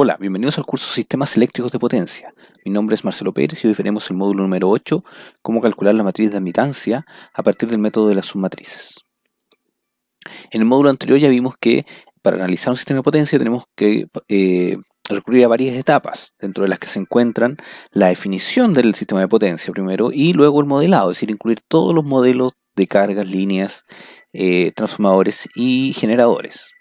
Hola, bienvenidos al curso Sistemas Eléctricos de Potencia. Mi nombre es Marcelo Pérez y hoy veremos el módulo número 8, cómo calcular la matriz de admitancia a partir del método de las submatrices. En el módulo anterior ya vimos que para analizar un sistema de potencia tenemos que recurrir a varias etapas, dentro de las que se encuentran la definición del sistema de potencia primero y luego el modelado, es decir, incluir todos los modelos de cargas, líneas, transformadores y generadores.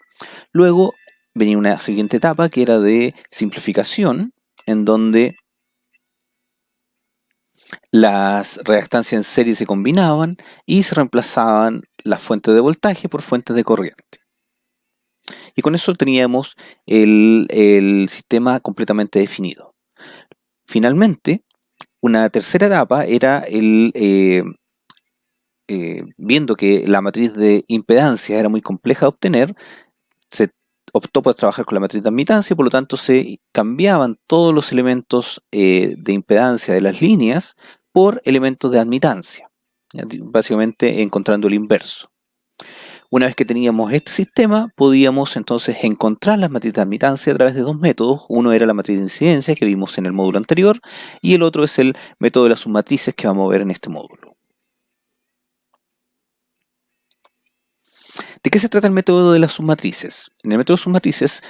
Luego venía una siguiente etapa que era de simplificación, en donde las reactancias en serie se combinaban y se reemplazaban las fuentes de voltaje por fuentes de corriente. Y con eso teníamos el sistema completamente definido. Finalmente, una tercera etapa era viendo que la matriz de impedancia era muy compleja de obtener, se optó por trabajar con la matriz de admitancia, por lo tanto se cambiaban todos los elementos de impedancia de las líneas por elementos de admitancia, básicamente encontrando el inverso. Una vez que teníamos este sistema, podíamos entonces encontrar las matrices de admitancia a través de dos métodos. Uno era la matriz de incidencia que vimos en el módulo anterior y el otro es el método de las submatrices que vamos a ver en este módulo. ¿De qué se trata el método de las submatrices? En el método de submatrices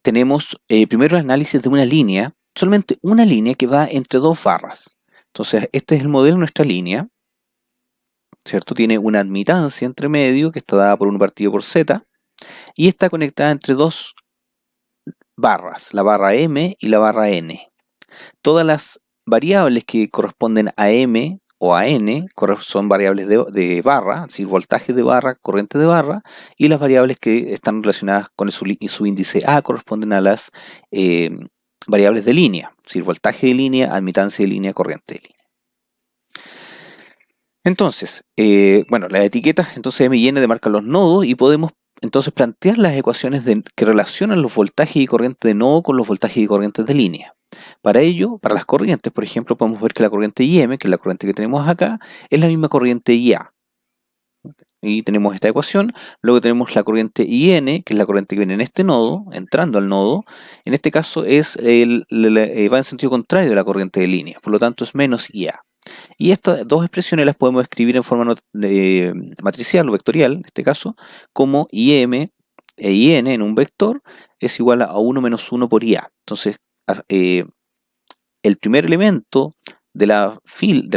tenemos primero el análisis de una línea, solamente una línea que va entre dos barras. Entonces, este es el modelo de nuestra línea, ¿cierto? Tiene una admitancia entre medio que está dada por 1 partido por z y está conectada entre dos barras, la barra M y la barra N. Todas las variables que corresponden a M o a N son variables de barra, es decir, voltaje de barra, corriente de barra, y las variables que están relacionadas con su índice A corresponden a las variables de línea, es decir, voltaje de línea, admitancia de línea, corriente de línea. Entonces, bueno, las etiquetas, entonces M y N demarcan los nodos y podemos entonces plantear las ecuaciones que relacionan los voltajes y corrientes de nodo con los voltajes y corrientes de línea. Para ello, para las corrientes, por ejemplo, podemos ver que la corriente IM, que es la corriente que tenemos acá, es la misma corriente IA. Y tenemos esta ecuación. Luego tenemos la corriente IN, que es la corriente que viene en este nodo, entrando al nodo. En este caso va en sentido contrario de la corriente de línea, por lo tanto es menos IA. Y estas dos expresiones las podemos escribir en forma matricial o vectorial, en este caso, como IM e IN en un vector es igual a 1 menos 1 por IA. Entonces, el primer elemento de la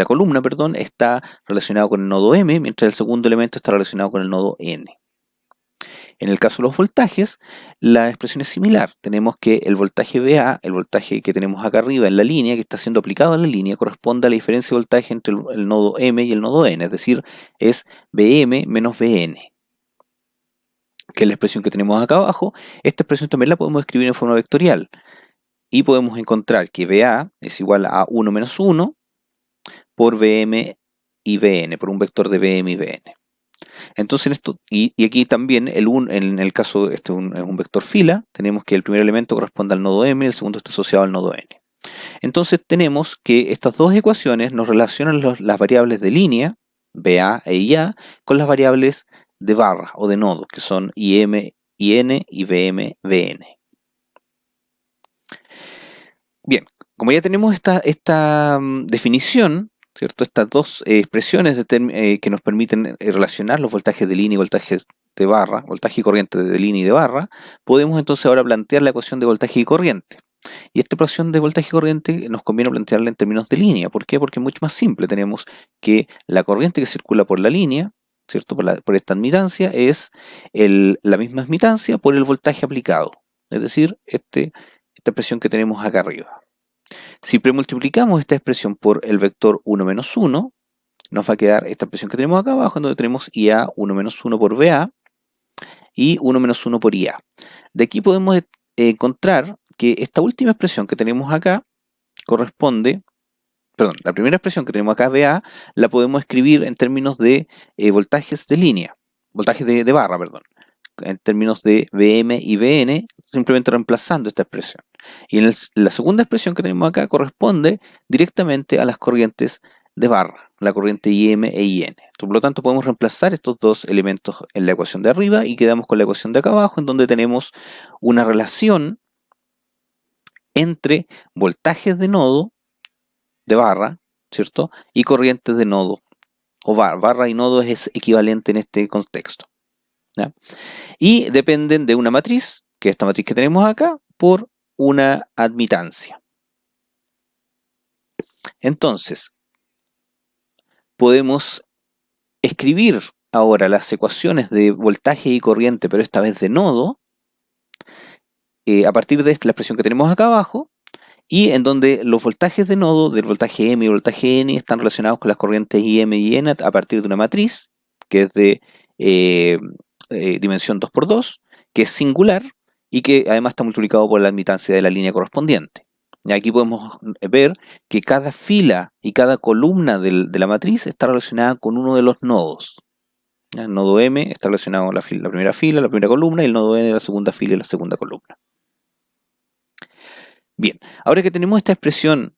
columna, está relacionado con el nodo M, mientras el segundo elemento está relacionado con el nodo N. En el caso de los voltajes, la expresión es similar. Tenemos que el voltaje VA, el voltaje que tenemos acá arriba en la línea, que está siendo aplicado a la línea, corresponde a la diferencia de voltaje entre el nodo M y el nodo N, es decir, es Vm menos Vn, que es la expresión que tenemos acá abajo. Esta expresión también la podemos escribir en forma vectorial. Y podemos encontrar que VA es igual a 1 menos 1 por Vm y Vn, por un vector de Vm y Vn. Entonces, y aquí también, en el caso, este es un vector fila, tenemos que el primer elemento corresponde al nodo M y el segundo está asociado al nodo N. Entonces tenemos que estas dos ecuaciones nos relacionan las variables de línea, VA e IA, con las variables de barra o de nodo, que son IM, IN y VM, VN. Bien, como ya tenemos esta definición, ¿cierto? Estas dos expresiones que nos permiten relacionar los voltajes de línea y voltajes de barra, voltaje y corriente de línea y de barra, podemos entonces ahora plantear la ecuación de voltaje y corriente. Y esta ecuación de voltaje y corriente nos conviene plantearla en términos de línea. ¿Por qué? Porque es mucho más simple. Tenemos que la corriente que circula por la línea, ¿cierto? Por esta admitancia es la misma admitancia por el voltaje aplicado. Es decir, esta expresión que tenemos acá arriba. Si premultiplicamos esta expresión por el vector 1 menos 1, nos va a quedar esta expresión que tenemos acá abajo, donde tenemos IA 1 menos 1 por VA y 1 menos 1 por IA. De aquí podemos encontrar que esta última expresión que tenemos acá corresponde, perdón, la primera expresión que tenemos acá, VA, la podemos escribir en términos de voltajes de línea, voltajes de barra, perdón, en términos de Vm y Vn, simplemente reemplazando esta expresión. Y la segunda expresión que tenemos acá corresponde directamente a las corrientes de barra, la corriente IM e IN. Por lo tanto, podemos reemplazar estos dos elementos en la ecuación de arriba y quedamos con la ecuación de acá abajo, en donde tenemos una relación entre voltajes de nodo, de barra, ¿cierto? Y corrientes de nodo, o barra y nodo es equivalente en este contexto, ¿ya? Y dependen de una matriz, que es esta matriz que tenemos acá, por una admitancia. Entonces, podemos escribir ahora las ecuaciones de voltaje y corriente, pero esta vez de nodo, a partir de la expresión que tenemos acá abajo, y en donde los voltajes de nodo, del voltaje M y voltaje N, están relacionados con las corrientes IM y N a partir de una matriz, que es de dimensión 2×2, que es singular, y que además está multiplicado por la admitancia de la línea correspondiente. Y aquí podemos ver que cada fila y cada columna de la matriz está relacionada con uno de los nodos. ¿Ya? El nodo M está relacionado con la primera fila, la primera columna, y el nodo N la segunda fila y la segunda columna. Bien, ahora que tenemos esta expresión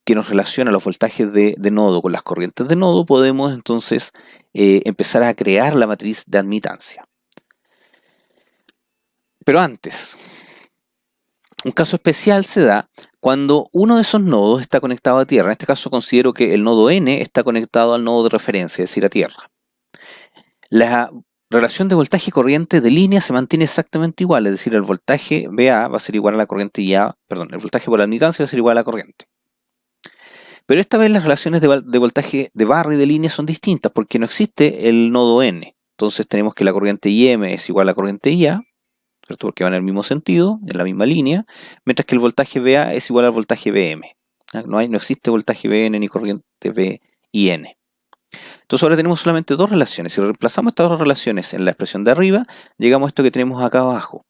que nos relaciona los voltajes de nodo con las corrientes de nodo, podemos entonces empezar a crear la matriz de admitancia. Pero antes, un caso especial se da cuando uno de esos nodos está conectado a tierra. En este caso considero que el nodo N está conectado al nodo de referencia, es decir, a tierra. La relación de voltaje y corriente de línea se mantiene exactamente igual, es decir, el voltaje VA va a ser igual a la corriente IA, perdón, el voltaje por admitancia va a ser igual a la corriente. Pero esta vez las relaciones de voltaje de barra y de línea son distintas porque no existe el nodo N. Entonces tenemos que la corriente IM es igual a la corriente IA, ¿cierto? Porque van en el mismo sentido, en la misma línea, mientras que el voltaje VA es igual al voltaje VM. No existe voltaje VN ni corriente VIN. Entonces ahora tenemos solamente dos relaciones. Si reemplazamos estas dos relaciones en la expresión de arriba, llegamos a esto que tenemos acá abajo,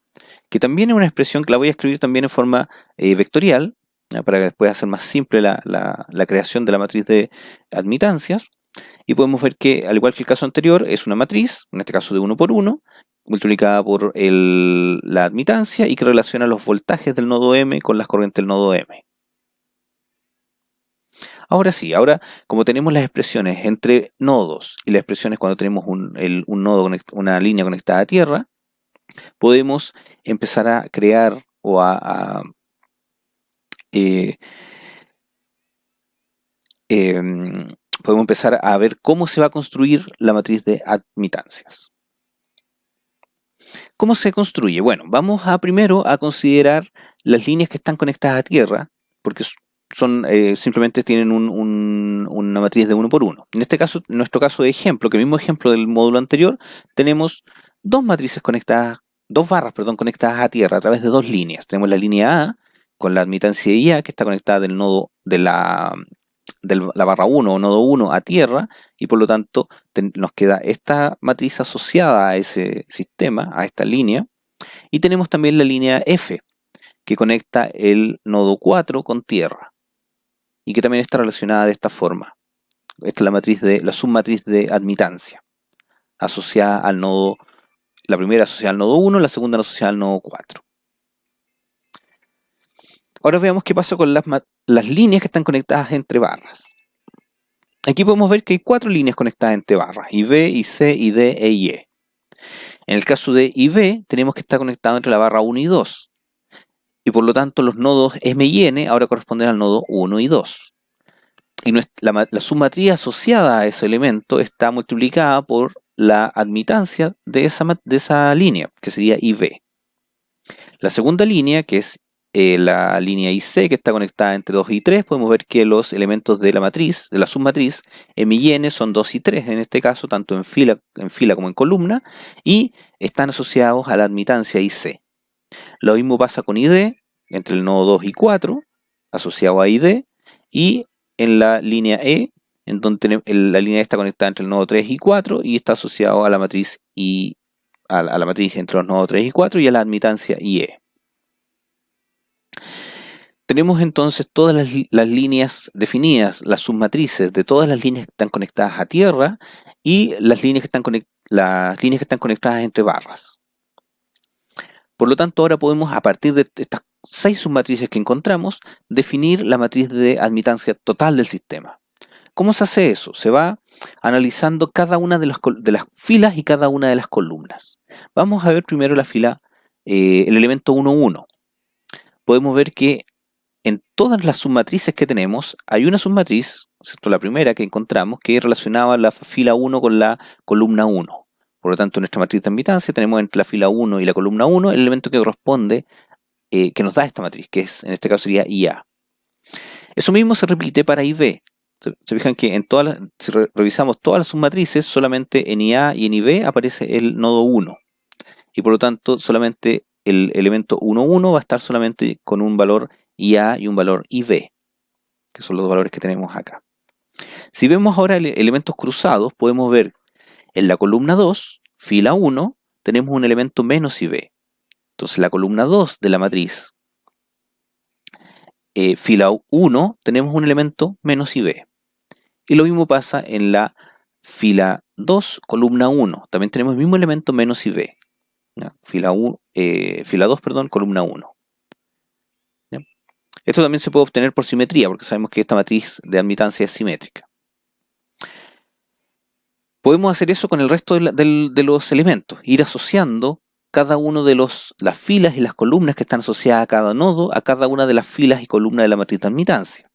que también es una expresión que la voy a escribir también en forma vectorial, para que después hacer más simple la creación de la matriz de admitancias. Y podemos ver que, al igual que el caso anterior, es una matriz, en este caso de 1 por 1, multiplicada por la admitancia y que relaciona los voltajes del nodo M con las corrientes del nodo M. Ahora sí, ahora como tenemos las expresiones entre nodos y las expresiones cuando tenemos un nodo, una línea conectada a tierra, podemos empezar a crear o podemos empezar a ver cómo se va a construir la matriz de admitancias. ¿Cómo se construye? Bueno, vamos primero a considerar las líneas que están conectadas a tierra, porque simplemente tienen una matriz de 1 por 1. En este caso, en nuestro caso de ejemplo, que el mismo ejemplo del módulo anterior, tenemos dos matrices conectadas, dos barras, perdón, conectadas a tierra a través de dos líneas. Tenemos la línea A con la admitancia IA que está conectada del nodo de la barra 1 o nodo 1 a tierra, y por lo tanto nos queda esta matriz asociada a ese sistema, a esta línea, y tenemos también la línea F que conecta el nodo 4 con tierra y que también está relacionada de esta forma. Esta es la submatriz de admitancia asociada al nodo, la primera asociada al nodo 1, la segunda asociada al nodo 4. Ahora veamos qué pasa con las líneas que están conectadas entre barras. Aquí podemos ver que hay 4 líneas conectadas entre barras, IV, IC, ID e IE. En el caso de IV, tenemos que estar conectado entre la barra 1 y 2. Y por lo tanto, los nodos M y N ahora corresponden al nodo 1 y 2. Y la submatriz asociada a ese elemento está multiplicada por la admitancia de esa línea, que sería IV. La segunda línea, que es la línea IC, que está conectada entre 2 y 3, podemos ver que los elementos de la matriz, de la submatriz, M y N son 2 y 3, en este caso, tanto en fila como en columna, y están asociados a la admitancia IC. Lo mismo pasa con ID, entre el nodo 2 y 4, asociado a ID, y en la línea E, en donde la línea E está conectada entre el nodo 3 y 4, y está asociado a la matriz a la matriz entre los nodos 3 y 4 y a la admitancia IE. Tenemos entonces todas las líneas definidas, las submatrices de todas las líneas que están conectadas a tierra y las líneas que están conectadas entre barras. Por lo tanto, ahora podemos, a partir de estas 6 submatrices que encontramos, definir la matriz de admitancia total del sistema. ¿Cómo se hace eso? Se va analizando cada una de las filas y cada una de las columnas. Vamos a ver primero la fila, el elemento 1, 1. Podemos ver que en todas las submatrices que tenemos, hay una submatriz, ¿cierto? La primera que encontramos, que relacionaba la fila 1 con la columna 1. Por lo tanto, en nuestra matriz de admitancia tenemos entre la fila 1 y la columna 1 el elemento que corresponde, que nos da esta matriz, que es, en este caso sería IA. Eso mismo se repite para IB. Se fijan que si revisamos todas las submatrices, solamente en IA y en IB aparece el nodo 1. Y por lo tanto, solamente el elemento 1, 1 va a estar solamente con un valor IA y un valor IB, que son los valores que tenemos acá. Si vemos ahora elementos cruzados, podemos ver en la columna 2, fila 1, tenemos un elemento menos IB. Entonces, la columna 2 de la matriz, fila 1, tenemos un elemento menos IB. Y lo mismo pasa en la fila 2, columna 1. También tenemos el mismo elemento menos IB. Fila 2, columna 1. ¿Ya? Esto también se puede obtener por simetría, porque sabemos que esta matriz de admitancia es simétrica. Podemos hacer eso con el resto de los elementos, ir asociando cada uno de las filas y las columnas que están asociadas a cada nodo, a cada una de las filas y columnas de la matriz de admitancia.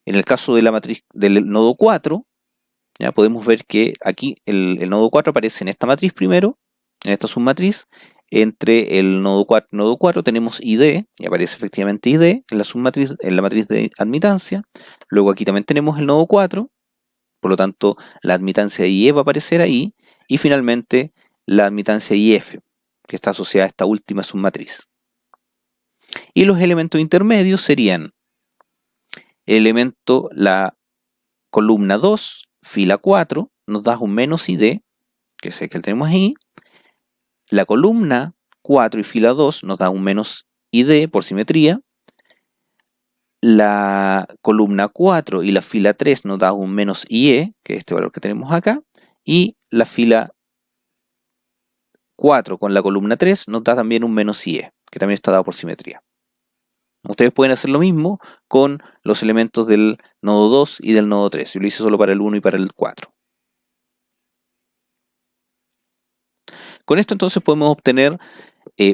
En el caso de la matriz del nodo 4, ya podemos ver que aquí el nodo 4 aparece en esta matriz primero, en esta submatriz. Entre el nodo 4 y el nodo 4 tenemos ID, y aparece efectivamente ID en la submatriz, en la matriz de admitancia. Luego aquí también tenemos el nodo 4, por lo tanto la admitancia IE va a aparecer ahí, y finalmente la admitancia IF, que está asociada a esta última submatriz. Y los elementos intermedios serían el elemento, la columna 2, fila 4, nos da un menos ID, que es el que tenemos ahí. La columna 4 y fila 2 nos da un menos ID por simetría. La columna 4 y la fila 3 nos da un menos IE, que es este valor que tenemos acá. Y la fila 4 con la columna 3 nos da también un menos IE, que también está dado por simetría. Ustedes pueden hacer lo mismo con los elementos del nodo 2 y del nodo 3. Yo lo hice solo para el 1 y para el 4. Con esto entonces podemos obtener,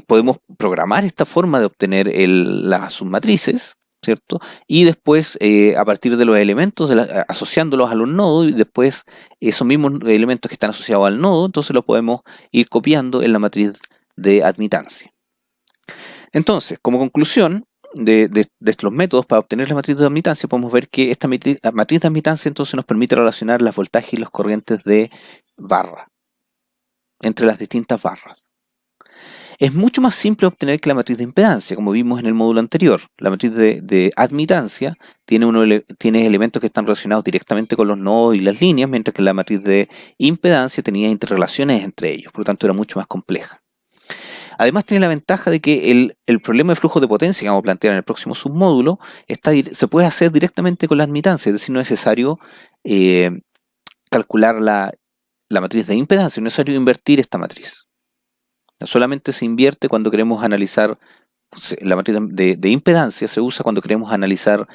podemos programar esta forma de obtener las submatrices, ¿cierto? Y después, a partir de los elementos, asociándolos a los nodos, y después esos mismos elementos que están asociados al nodo, entonces los podemos ir copiando en la matriz de admitancia. Entonces, como conclusión de los métodos para obtener la matriz de admitancia, podemos ver que esta matriz de admitancia entonces nos permite relacionar las voltajes y las corrientes de barra entre las distintas barras. Es mucho más simple obtener que la matriz de impedancia, como vimos en el módulo anterior. La matriz de admitancia tiene elementos que están relacionados directamente con los nodos y las líneas, mientras que la matriz de impedancia tenía interrelaciones entre ellos, por lo tanto era mucho más compleja. Además tiene la ventaja de que el problema de flujo de potencia que vamos a plantear en el próximo submódulo se puede hacer directamente con la admitancia, es decir, no es necesario calcular la matriz de impedancia, no es necesario invertir esta matriz. Solamente se invierte cuando queremos analizar, la matriz de impedancia se usa cuando queremos analizar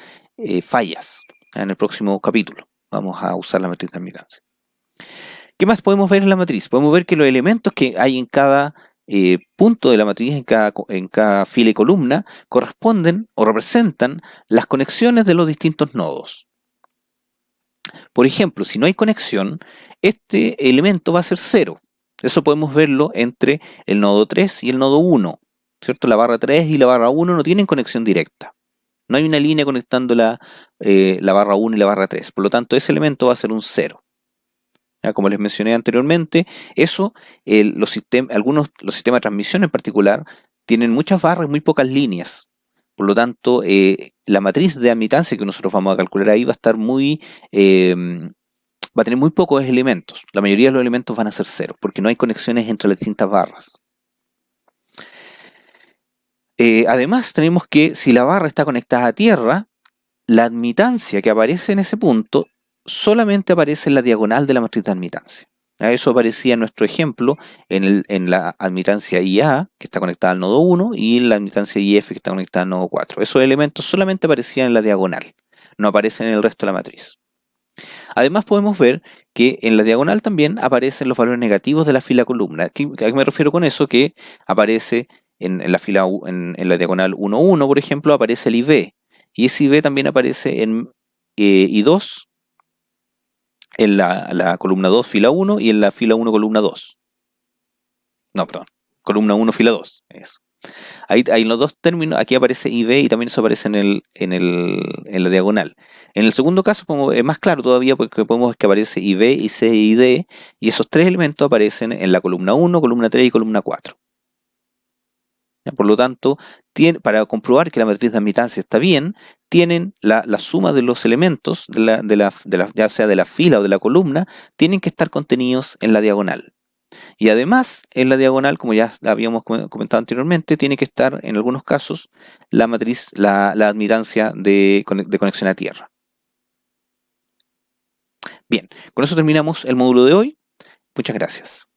fallas. En el próximo capítulo vamos a usar la matriz de admitancia. ¿Qué más podemos ver en la matriz? Podemos ver que los elementos que hay en cada punto de la matriz, en cada fila y columna, corresponden o representan las conexiones de los distintos nodos. Por ejemplo, si no hay conexión, este elemento va a ser 0. Eso podemos verlo entre el nodo 3 y el nodo 1, ¿cierto? La barra 3 y la barra 1 no tienen conexión directa. No hay una línea conectando la barra 1 y la barra 3. Por lo tanto, ese elemento va a ser un 0. ¿Ya? Como les mencioné anteriormente, los sistemas de transmisión en particular tienen muchas barras y muy pocas líneas. Por lo tanto, la matriz de admitancia que nosotros vamos a calcular ahí va a estar va a tener muy pocos elementos. La mayoría de los elementos van a ser 0, porque no hay conexiones entre las distintas barras. Además, tenemos que si la barra está conectada a tierra, la admitancia que aparece en ese punto solamente aparece en la diagonal de la matriz de admitancia. Eso aparecía en nuestro ejemplo en la admitancia IA, que está conectada al nodo 1, y en la admitancia IF, que está conectada al nodo 4. Esos elementos solamente aparecían en la diagonal, no aparecen en el resto de la matriz. Además podemos ver que en la diagonal también aparecen los valores negativos de la fila columna. ¿A qué me refiero con eso? Que aparece en la diagonal 1, 1, por ejemplo, aparece el IB. Y ese IV también aparece en I2, en la columna 2, fila 1, y en la fila 1, columna 2. No, perdón. Columna 1, fila 2. Eso. Ahí en los dos términos, aquí aparece IV y también eso aparece en la diagonal. En el segundo caso, como es más claro todavía, porque podemos ver que aparece IV, IC y ID, y esos tres elementos aparecen en la columna 1, columna 3 y columna 4. Por lo tanto, para comprobar que la matriz de admitancia está bien, tienen la suma de los elementos, ya sea de la fila o de la columna, tienen que estar contenidos en la diagonal. Y además, en la diagonal, como ya habíamos comentado anteriormente, tiene que estar, en algunos casos, la matriz, la admitancia de conexión a tierra. Bien, con eso terminamos el módulo de hoy. Muchas gracias.